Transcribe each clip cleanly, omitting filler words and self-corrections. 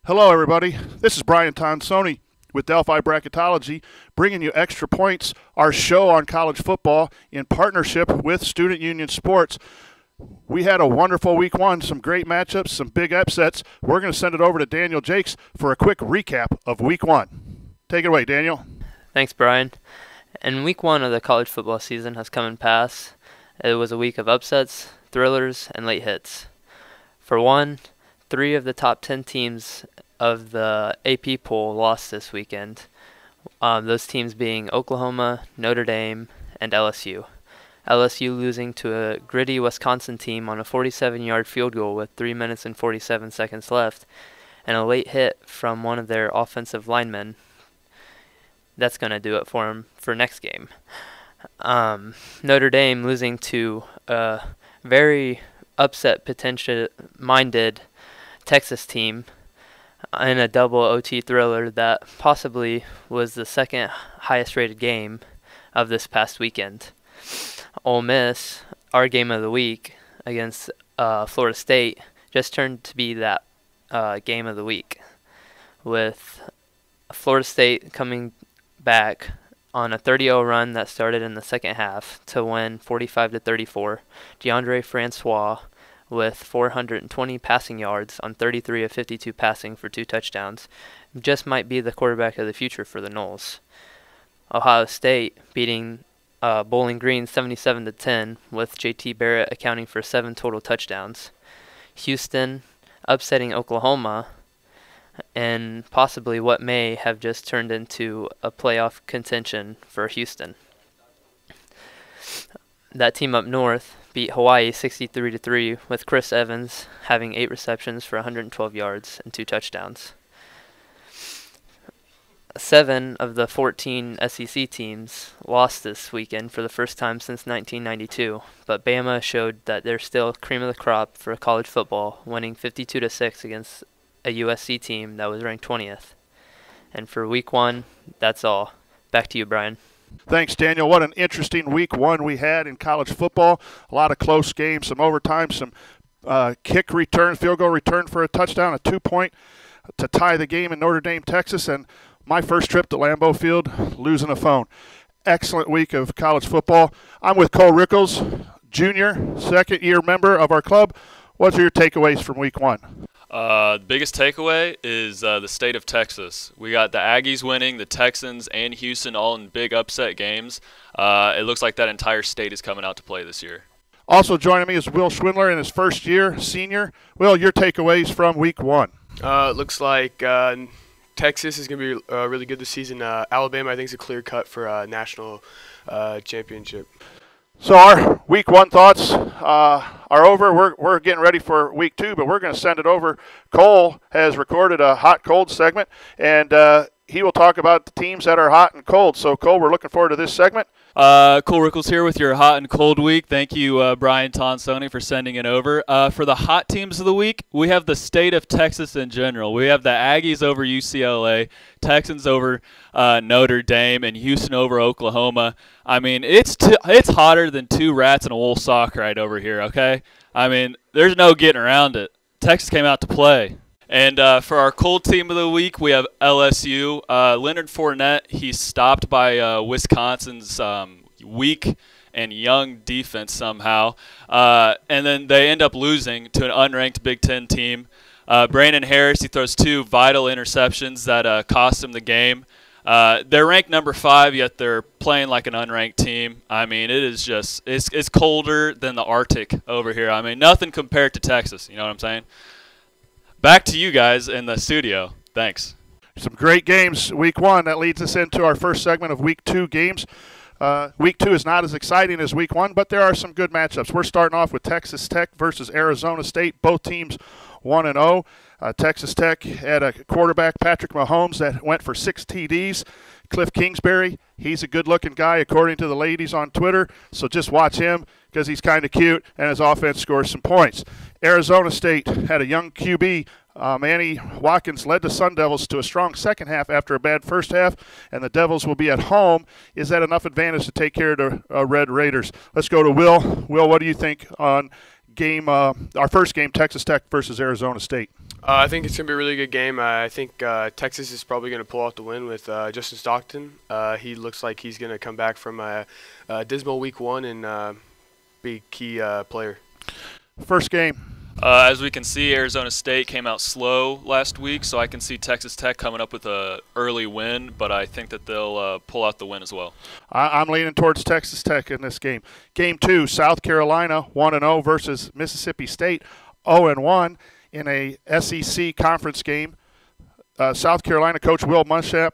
Hello, everybody. This is Brian Tonsoni with Delphi Bracketology, bringing you Extra Points, our show on college football in partnership with Student Union Sports. We had a wonderful week one, some great matchups, some big upsets. We're going to send it over to Daniel Jakes for a quick recap of week one. Take it away, Daniel. Thanks, Brian. And week one of the college football season has come and passed. It was a week of upsets, thrillers, and late hits. For one, 3 of the top 10 teams of the AP poll lost this weekend, those teams being Oklahoma, Notre Dame, and LSU. LSU losing to a gritty Wisconsin team on a 47-yard field goal with 3 minutes and 47 seconds left, and a late hit from one of their offensive linemen. That's going to do it for them for next game. Notre Dame losing to a very upset potential-minded Texas team in a double OT thriller that possibly was the second highest rated game of this past weekend. Ole Miss, our game of the week against Florida State, just turned to be that game of the week, with Florida State coming back on a 30-0 run that started in the second half to win 45-34. DeAndre Francois with 420 passing yards on 33 of 52 passing for 2 touchdowns, just might be the quarterback of the future for the Noles. Ohio State beating Bowling Green 77-10, with JT Barrett accounting for 7 total touchdowns. Houston upsetting Oklahoma, and possibly what may have just turned into a playoff contention for Houston. That team up north beat Hawaii 63-3, with Chris Evans having 8 receptions for 112 yards and 2 touchdowns. 7 of the 14 SEC teams lost this weekend for the first time since 1992, but Bama showed that they're still cream of the crop for college football, winning 52-6 against a USC team that was ranked 20th. And for week one, that's all. Back to you, Brian. Thanks, Daniel. What an interesting week one we had in college football. A lot of close games, some overtime, some kick return, field goal return for a touchdown, a 2-point to tie the game in Notre Dame, Texas, and my first trip to Lambeau Field, losing a phone. Excellent week of college football. I'm with Cole Rickles, junior, second-year member of our club. What's your takeaways from week one? The biggest takeaway is the state of Texas. We got the Aggies winning, the Texans and Houston all in big upset games. It looks like that entire state is coming out to play this year. Also joining me is Will Schwindler in his first year, senior. Will, your takeaways from week one? It looks like Texas is going to be really good this season. Alabama, I think, is a clear cut for a national championship. So our week one thoughts are over. We're getting ready for week two, but we're going to send it over. Cole has recorded a hot cold segment, and he will talk about the teams that are hot and cold. So Cole, we're looking forward to this segment. Cole Rickles here with your hot and cold week. Thank you, Brian Tonsoni, for sending it over. For the hot teams of the week, we have the state of Texas in general. We have the Aggies over UCLA, Texans over Notre Dame, and Houston over Oklahoma. I mean, it's hotter than 2 rats in a wool sock right over here, okay? I mean, there's no getting around it. Texas came out to play. And for our cold team of the week, we have LSU. Leonard Fournette, he's stopped by Wisconsin's weak and young defense somehow. And then they end up losing to an unranked Big Ten team. Brandon Harris, he throws 2 vital interceptions that cost him the game. They're ranked number 5, yet they're playing like an unranked team. I mean, it is just it's colder than the Arctic over here. I mean, nothing compared to Texas. You know what I'm saying? Back to you guys in the studio. Thanks. Some great games week one. That leads us into our first segment of week 2 games. Week 2 is not as exciting as week 1, but there are some good matchups. We're starting off with Texas Tech versus Arizona State. Both teams 1-0. Texas Tech had a quarterback, Patrick Mahomes, that went for 6 TDs. Cliff Kingsbury, he's a good-looking guy according to the ladies on Twitter, so just watch him because he's kind of cute, and his offense scores some points. Arizona State had a young QB. Manny Watkins led the Sun Devils to a strong second half after a bad first half, and the Devils will be at home. Is that enough advantage to take care of the Red Raiders? Let's go to Will. Will, what do you think on our first game, Texas Tech versus Arizona State? I think it's going to be a really good game. I think Texas is probably going to pull out the win with Justin Stockton. He looks like he's going to come back from a dismal week 1 and be a key player. First game. As we can see, Arizona State came out slow last week, so I can see Texas Tech coming up with an early win, but I think that they'll pull out the win as well. I'm leaning towards Texas Tech in this game. Game 2, South Carolina 1-0 versus Mississippi State 0-1 in a SEC conference game. South Carolina coach Will Muschamp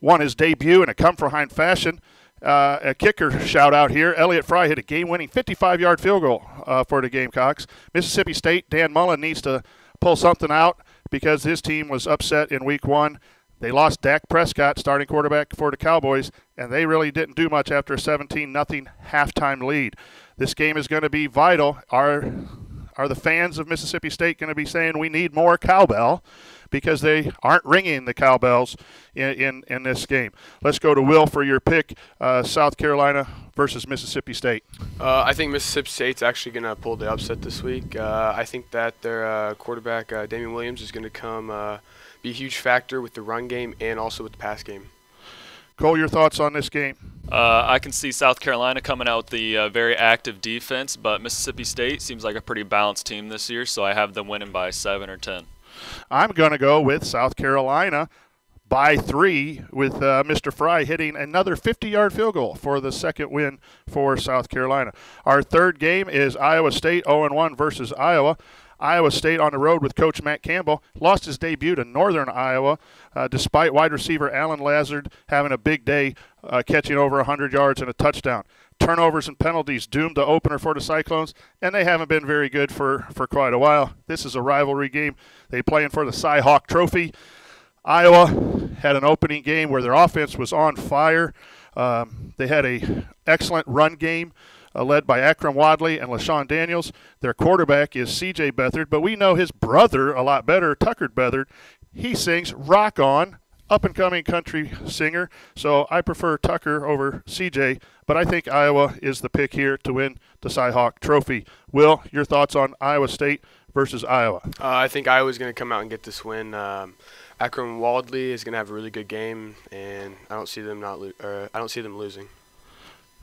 won his debut in a come-from-behind fashion. A kicker shout out here. Elliott Fry hit a game-winning 55-yard field goal for the Gamecocks. Mississippi State, Dan Mullen needs to pull something out because his team was upset in week 1. They lost Dak Prescott, starting quarterback for the Cowboys, and they really didn't do much after a 17-0 halftime lead. This game is going to be vital. Are the fans of Mississippi State going to be saying we need more cowbell because they aren't ringing the cowbells in this game? Let's go to Will for your pick, South Carolina versus Mississippi State. I think Mississippi State's actually going to pull the upset this week. I think that their quarterback, Damian Williams, is going to come be a huge factor with the run game and also with the pass game. Cole, your thoughts on this game? I can see South Carolina coming out with the very active defense, but Mississippi State seems like a pretty balanced team this year, so I have them winning by 7 or 10. I'm going to go with South Carolina by 3 with Mr. Fry hitting another 50-yard field goal for the second win for South Carolina. Our third game is Iowa State 0-1 versus Iowa. Iowa State on the road with Coach Matt Campbell lost his debut to Northern Iowa despite wide receiver Alan Lazard having a big day catching over 100 yards and a touchdown. Turnovers and penalties doomed the opener for the Cyclones, and they haven't been very good for quite a while. This is a rivalry game. They playing for the Cy-Hawk Trophy. Iowa had an opening game where their offense was on fire. They had an excellent run game led by Akram Wadley and LaShawn Daniels. Their quarterback is C.J. Beathard, but we know his brother a lot better, Tucker Beathard. He sings Rock On, up-and-coming country singer. So I prefer Tucker over C.J., but I think Iowa is the pick here to win the Cy-Hawk Trophy. Will, your thoughts on Iowa State versus Iowa? I think Iowa's going to come out and get this win. Akram Wadley is going to have a really good game, and I don't see them losing.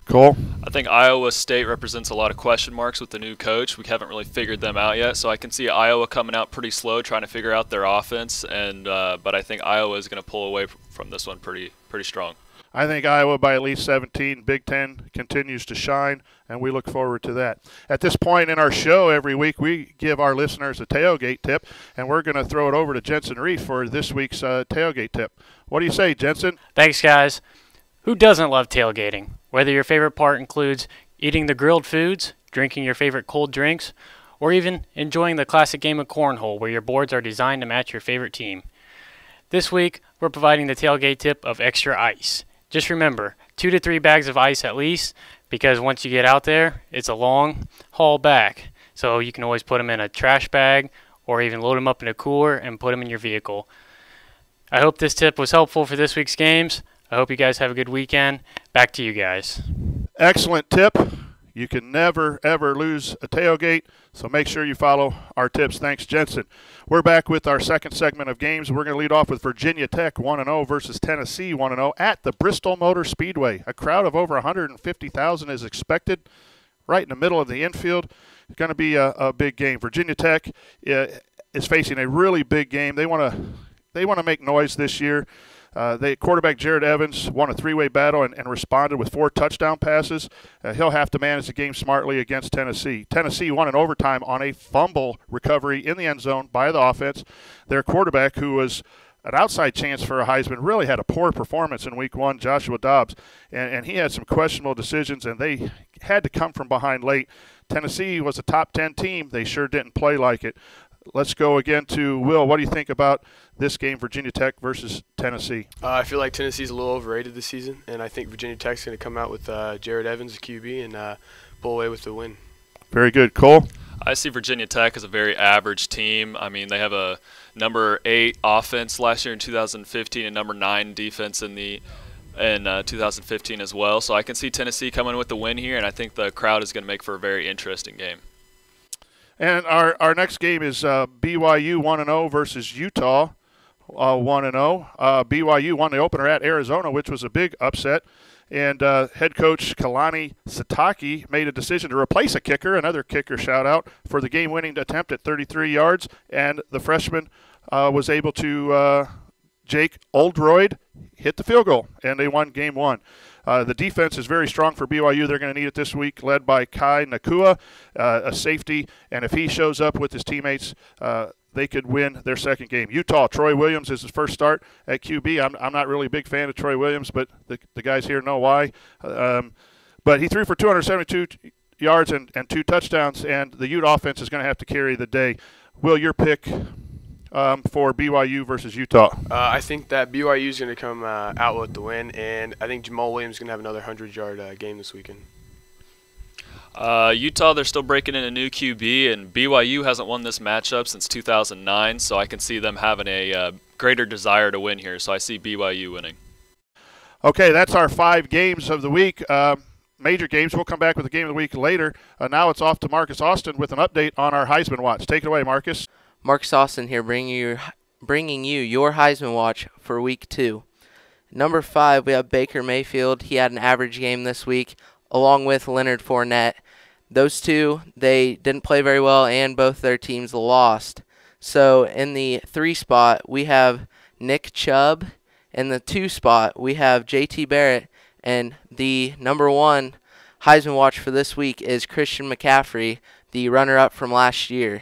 Cole? I think Iowa State represents a lot of question marks with the new coach. We haven't really figured them out yet, so I can see Iowa coming out pretty slow, trying to figure out their offense. And but I think Iowa is going to pull away from this one pretty strong. I think Iowa by at least 17. Big Ten continues to shine, and we look forward to that. At this point in our show every week, we give our listeners a tailgate tip, and we're going to throw it over to Jensen Reef for this week's tailgate tip. What do you say, Jensen? Thanks, guys. Who doesn't love tailgating? Whether your favorite part includes eating the grilled foods, drinking your favorite cold drinks, or even enjoying the classic game of cornhole where your boards are designed to match your favorite team. This week, we're providing the tailgate tip of extra ice. Just remember, 2 to 3 bags of ice at least, because once you get out there, it's a long haul back. So you can always put them in a trash bag or even load them up in a cooler and put them in your vehicle. I hope this tip was helpful for this week's games. I hope you guys have a good weekend. Back to you guys. Excellent tip. You can never, ever lose a tailgate, so make sure you follow our tips. Thanks, Jensen. We're back with our second segment of games. We're going to lead off with Virginia Tech 1-0 versus Tennessee 1-0 at the Bristol Motor Speedway. A crowd of over 150,000 is expected right in the middle of the infield. It's going to be a big game. Virginia Tech is facing a really big game. They want to make noise this year. Quarterback Jared Evans won a 3-way battle and responded with 4 touchdown passes. He'll have to manage the game smartly against Tennessee. Tennessee won in overtime on a fumble recovery in the end zone by the offense. Their quarterback, who was an outside chance for a Heisman, really had a poor performance in week 1, Joshua Dobbs, and he had some questionable decisions, and they had to come from behind late. Tennessee was a top 10 team. They sure didn't play like it. Let's go again to Will. What do you think about this game, Virginia Tech versus Tennessee? I feel like Tennessee's a little overrated this season, and I think Virginia Tech's going to come out with Jared Evans, the QB, and pull away with the win. Very good. Cole? I see Virginia Tech as a very average team. I mean, they have a number 8 offense last year in 2015 and number 9 defense in 2015 as well. So I can see Tennessee coming with the win here, and I think the crowd is going to make for a very interesting game. And our next game is BYU 1-0 versus Utah 1-0. BYU won the opener at Arizona, which was a big upset. And head coach Kalani Satake made a decision to replace a kicker, another kicker shout-out, for the game-winning attempt at 33 yards. And the freshman was able to, Jake Oldroyd, hit the field goal, and they won game one. The defense is very strong for BYU. They're going to need it this week, led by Kai Nakua, a safety. And if he shows up with his teammates, they could win their second game. Utah, Troy Williams is his first start at QB. I'm not really a big fan of Troy Williams, but the guys here know why. But he threw for 272 yards and 2 touchdowns, and the Ute offense is going to have to carry the day. Will, your pick for BYU versus Utah? I think that BYU is going to come out with the win, and I think Jamal Williams is going to have another 100-yard game this weekend. Utah, they're still breaking in a new QB, and BYU hasn't won this matchup since 2009, so I can see them having a greater desire to win here, so I see BYU winning. Okay, that's our 5 games of the week. Major games. We'll come back with the game of the week later. Now it's off to Marcus Austin with an update on our Heisman Watch. Take it away, Marcus. Marcus Austin here bringing you your Heisman Watch for Week 2. Number 5, we have Baker Mayfield. He had an average game this week, along with Leonard Fournette. Those two, they didn't play very well, and both their teams lost. So in the 3 spot, we have Nick Chubb. In the 2 spot, we have J.T. Barrett. And the number 1 Heisman Watch for this week is Christian McCaffrey, the runner-up from last year.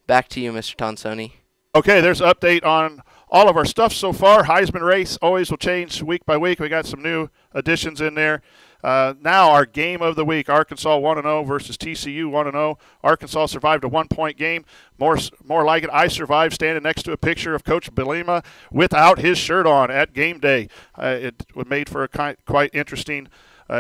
Back to you, Mr. Tonsoni. Okay, there's an update on all of our stuff so far. Heisman race always will change week by week. We got some new additions in there. Now our game of the week, Arkansas 1-0 versus TCU 1-0. Arkansas survived a 1-point game. More like it, I survived standing next to a picture of Coach Belima without his shirt on at game day. It was made for a quite interesting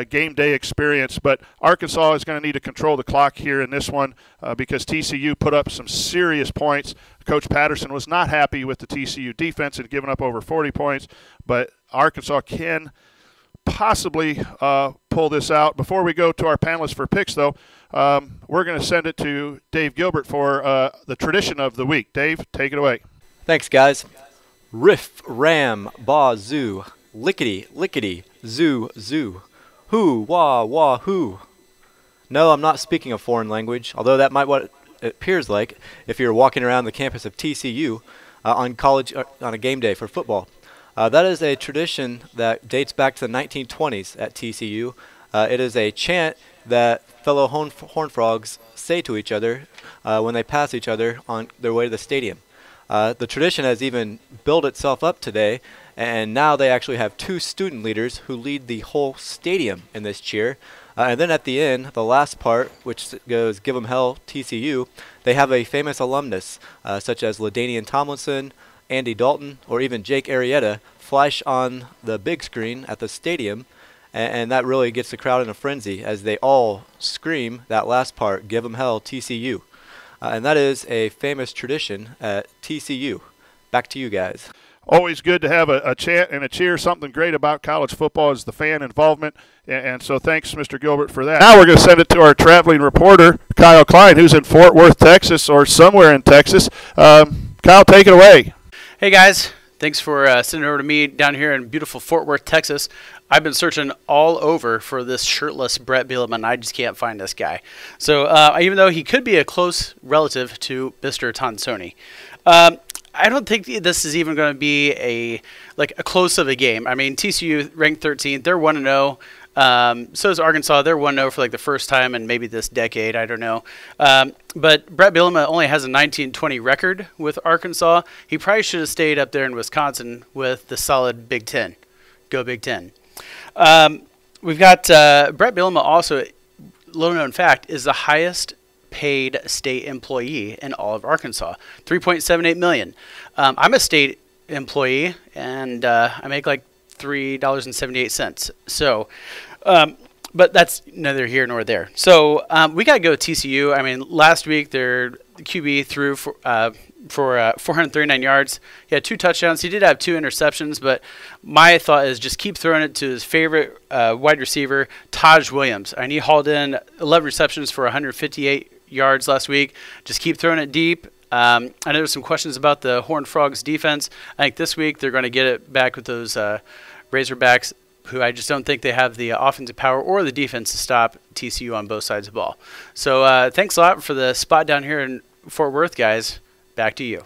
game day experience, but Arkansas is going to need to control the clock here in this one because TCU put up some serious points. Coach Patterson was not happy with the TCU defense and giving up over 40 points, but Arkansas can possibly pull this out. Before we go to our panelists for picks, though, we're going to send it to Dave Gilbert for the tradition of the week. Dave, take it away. Thanks, guys. Riff, ram, ba, zoo, lickety, lickety, zoo, zoo. Hoo, wah, wah, hoo. No, I'm not speaking a foreign language, although that might what it appears like if you're walking around the campus of TCU on a game day for football. That is a tradition that dates back to the 1920s at TCU. It is a chant that fellow Horned Frogs say to each other when they pass each other on their way to the stadium. The tradition has even built itself up today, and now they actually have 2 student leaders who lead the whole stadium in this cheer. And then at the end, the last part, which goes Give 'em Hell TCU, they have a famous alumnus such as LaDainian Tomlinson, Andy Dalton, or even Jake Arrieta flash on the big screen at the stadium, and that really gets the crowd in a frenzy as they all scream that last part, Give 'em Hell TCU. And that is a famous tradition at TCU. Back to you guys. Always good to have a chant and a cheer. Something great about college football is the fan involvement, and so thanks, Mr. Gilbert, for that. Now we're going to send it to our traveling reporter, Kyle Klein, who's in Fort Worth, Texas, or somewhere in Texas. Kyle, take it away. Hey, guys. Thanks for sending it over to me down here in beautiful Fort Worth, Texas. I've been searching all over for this shirtless Brett Bielema, and I just can't find this guy. So even though he could be a close relative to Mr. Tonsoni, I don't think this is even going to be a close of a game. I mean, TCU ranked 13th. They're 1-0. So is Arkansas. They're 1-0 for the first time in maybe this decade. I don't know. But Brett Bielema only has a 19-20 record with Arkansas. He probably should have stayed up there in Wisconsin with the solid Big Ten. Go Big Ten. We've got Brett Bielema also, little known fact, is the highest paid state employee in all of Arkansas, $3.78 million. I'm a state employee, and I make $3.78. So, but that's neither here nor there. So we got to go with TCU. I mean, last week their QB threw for 439 yards. He had 2 touchdowns. He did have 2 interceptions, but my thought is just keep throwing it to his favorite wide receiver, Taj Williams. And he hauled in 11 receptions for 158 yards last week. Just keep throwing it deep. I know there's some questions about the Horned Frogs defense. I think this week they're going to get it back with those Razorbacks, who I just don't think they have the offensive power or the defense to stop TCU on both sides of the ball. So thanks a lot for the spot down here in Fort Worth, guys. Back to you.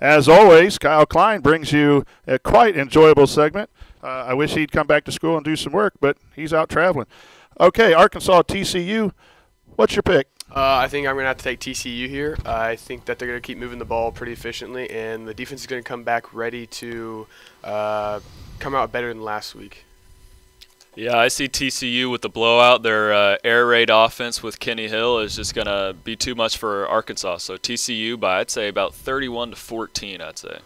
As always, Kyle Klein brings you a quite enjoyable segment. I wish he'd come back to school and do some work, but he's out traveling. Okay, Arkansas, TCU, what's your pick? I think I'm going to have to take TCU here. I think that they're going to keep moving the ball pretty efficiently, and the defense is going to come back ready to come out better than last week. Yeah, I see TCU with the blowout. Their air raid offense with Kenny Hill is just going to be too much for Arkansas. So TCU by, I'd say, about 31-14, I'd say.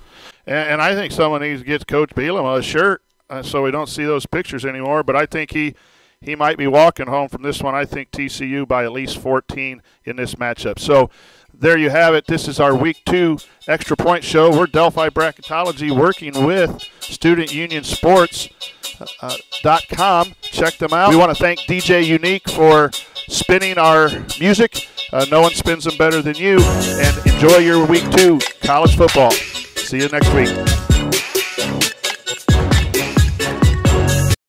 And I think someone needs to get Coach Bielema a shirt so we don't see those pictures anymore. But I think he might be walking home from this one. I think TCU by at least 14 in this matchup. So there you have it. This is our Week 2 Extra Point Show. We're Delphi Bracketology working with Student Union Sports. .com. Check them out. We want to thank DJ Unique for spinning our music. No one spins them better than you. And enjoy your Week 2 college football. See you next week.